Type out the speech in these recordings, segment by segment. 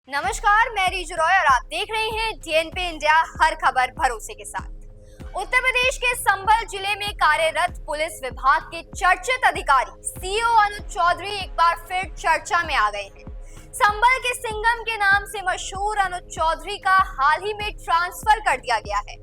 नमस्कार, मैं रीजू रॉय और आप देख रहे हैं डीएनपी इंडिया, हर खबर भरोसे के साथ। उत्तर प्रदेश के संभल जिले में कार्यरत पुलिस विभाग के चर्चित अधिकारी सीओ अनुज चौधरी एक बार फिर चर्चा में आ गए हैं। संभल के सिंघम के नाम से मशहूर अनुज चौधरी का हाल ही में ट्रांसफर कर दिया गया है।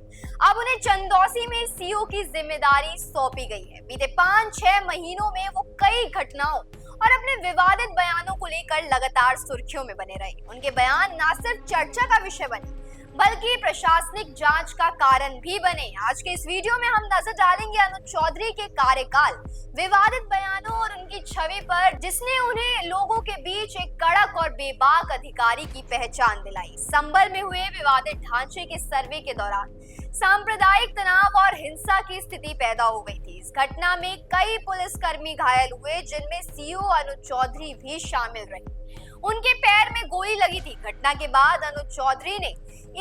अब उन्हें चंदौसी में सीओ की जिम्मेदारी सौंपी गई है। बीते 5-6 महीनों में वो कई घटनाओं और अपने विवादित बयानों को लेकर लगातार सुर्खियों में बने रहे। उनके बयान न सिर्फ चर्चा का विषय बने बल्कि प्रशासनिक जांच का कारण भी बने। आज के इस वीडियो में हम नजर डालेंगे अनुज चौधरी के कार्यकाल, विवादित बयानों और उनकी छवि पर, जिसने उन्हें लोगों के बीच एक कड़क और बेबाक अधिकारी की पहचान दिलाई। संभल में हुए विवादित ढांचे के सर्वे के दौरान सांप्रदायिक तनाव और हिंसा की स्थिति पैदा हो गई थी। इस घटना में कई पुलिसकर्मी घायल हुए, जिनमें सीओ अनुज चौधरी भी शामिल रहे। उनके पैर में गोली लगी थी। घटना के बाद अनुज चौधरी ने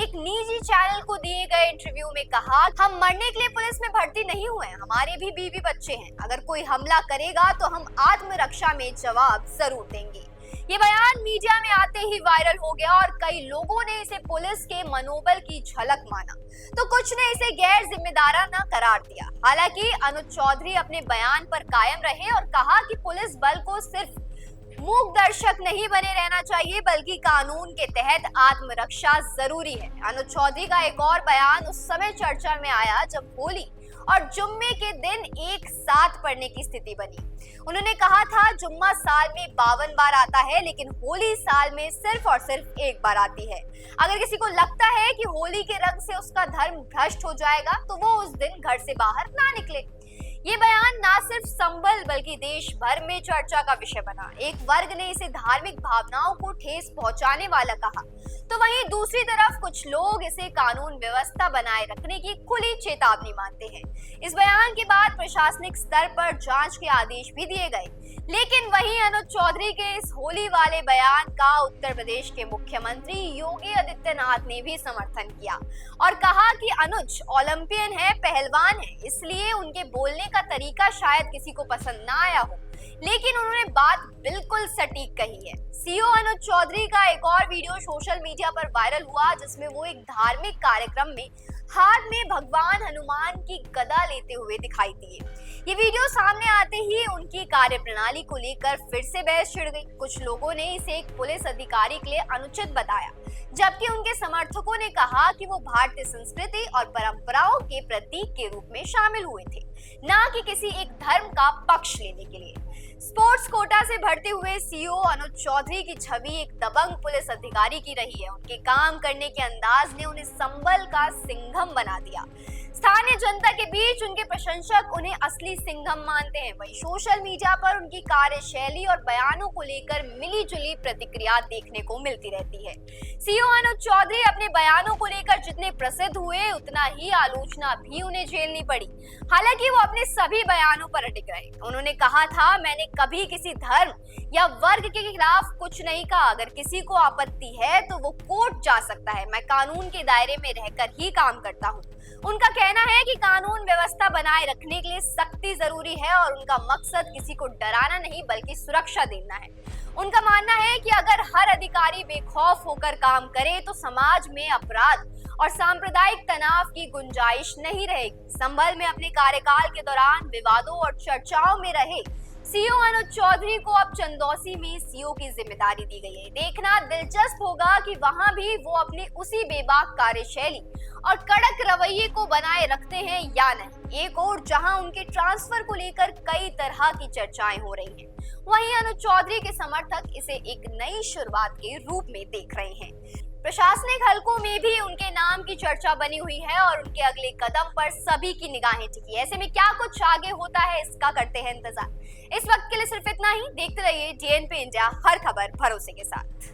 एक निजी चैनल को दिए गए इंटरव्यू में कहा, हम मरने के लिए पुलिस में भर्ती नहीं हुए, हमारे भी बीवी बच्चे हैं। अगर कोई हमला करेगा तो हम आत्मरक्षा में जवाब जरूर देंगे। ये बयान मीडिया में आते ही वायरल हो गया और कई लोगों ने इसे पुलिस के मनोबल की झलक माना, तो कुछ ने इसे गैर जिम्मेदाराना करार दिया। हालांकि अनुज चौधरी अपने बयान पर कायम रहे और कहा कि पुलिस बल को सिर्फ मूक दर्शक नहीं बने रहना चाहिए, बल्कि कानून के तहत आत्मरक्षा जरूरी है। अनुज चौधरी का एक और बयान उस समय चर्चा में आया जब होली और जुम्मे के दिन एक साथ पढ़ने की स्थिति बनी। उन्होंने कहा था, जुम्मा साल में 52 बार आता है, लेकिन होली साल में सिर्फ और सिर्फ एक बार आती है। अगर किसी को लगता है कि होली के रंग से उसका धर्म भ्रष्ट हो जाएगा, तो वो उस दिन घर से बाहर ना निकले। ये बयान ना सिर्फ संभल बल्कि देश भर में चर्चा का विषय बना। एक वर्ग ने इसे धार्मिक भावनाओं को ठेस पहुंचाने वाला कहा, तो वहीं दूसरी तरफ कुछ लोग इसे कानून व्यवस्था बनाए रखने की खुली चेतावनी मानते हैं। इस बयान के बाद प्रशासनिक स्तर पर जांच के आदेश भी दिए गए, लेकिन वहीं अनुज चौधरी के इस होली वाले बयान का उत्तर प्रदेश के मुख्यमंत्री योगी आदित्यनाथ ने भी समर्थन किया और कहा कि अनुज ओलंपियन है, पहलवान है, इसलिए उनके बोलने का तरीका शायद किसी को पसंद ना आया हो, लेकिन उन्होंने बात बिल्कुल सटीक कही है। सीओ अनुज चौधरी का एक और वीडियो सोशल मीडिया पर वायरल हुआ, जिसमें वो एक धार्मिक कार्यक्रम में हाथ में भगवान हनुमान की गदा लेते हुए दिखाई दिए। ये वीडियो सामने आते ही उनकी कार्यप्रणाली को लेकर फिर से बहस छिड़ गई। कुछ लोगों ने इसे एक पुलिस अधिकारी के लिए अनुचित बताया, जबकि उनके समर्थकों ने कहा कि वो भारतीय संस्कृति और परंपराओं के प्रतीक के रूप में शामिल हुए थे, ना कि किसी एक धर्म का पक्ष लेने के लिए। स्पोर्ट्स कोटा से भर्ती हुए सीओ अनुज चौधरी की छवि एक दबंग पुलिस अधिकारी की रही है। उनके काम करने के अंदाज ने उन्हें संभल का सिंघम बना दिया। स्थानीय जनता के बीच उनके प्रशंसक उन्हें असली सिंघम मानते हैं। वहीं सोशल मीडिया पर उनकी कार्यशैली और बयानों को लेकर मिली-जुली प्रतिक्रिया देखने को मिलती रहती है। सीओ अनुज चौधरी अपने बयानों को लेकर जितने प्रसिद्ध हुए, उतना ही आलोचना भी उन्हें झेलनी पड़ी। हालांकि वो अपने सभी बयानों पर अडिग रहे। उन्होंने कहा था, मैंने कभी किसी धर्म या वर्ग के खिलाफ कुछ नहीं कहा। अगर किसी को आपत्ति है तो वो कोर्ट जा सकता है। मैं कानून के दायरे में रहकर ही काम करता हूँ। उनका कहना है कि कानून व्यवस्था बनाए रखने के लिए सख्ती जरूरी है और उनका मकसद किसी को डराना नहीं बल्कि सुरक्षा देना है। उनका मानना है कि अगर हर अधिकारी बेखौफ होकर काम करे तो समाज में अपराध और सांप्रदायिक तनाव की गुंजाइश नहीं रहेगी। संभल में अपने कार्यकाल के दौरान विवादों और चर्चाओं में रहे सीओ अनुज चौधरी को अब चंदौसी में सीओ की जिम्मेदारी दी गई है। देखना दिलचस्प होगा कि वहां भी वो अपनी उसी बेबाक कार्यशैली और कड़क रवैये को बनाए रखते हैं या नहीं। एक और जहां उनके ट्रांसफर को लेकर कई तरह की चर्चाएं हो रही हैं, वहीं अनुज चौधरी के समर्थक इसे एक नई शुरुआत के रूप में देख रहे हैं। प्रशासनिक हलकों में भी उनके नाम की चर्चा बनी हुई है और उनके अगले कदम पर सभी की निगाहें टिकी। ऐसे में क्या कुछ आगे होता है, इसका करते हैं इंतजार। इस वक्त के लिए सिर्फ इतना ही। देखते रहिए डीएनपी इंडिया, हर खबर भरोसे के साथ।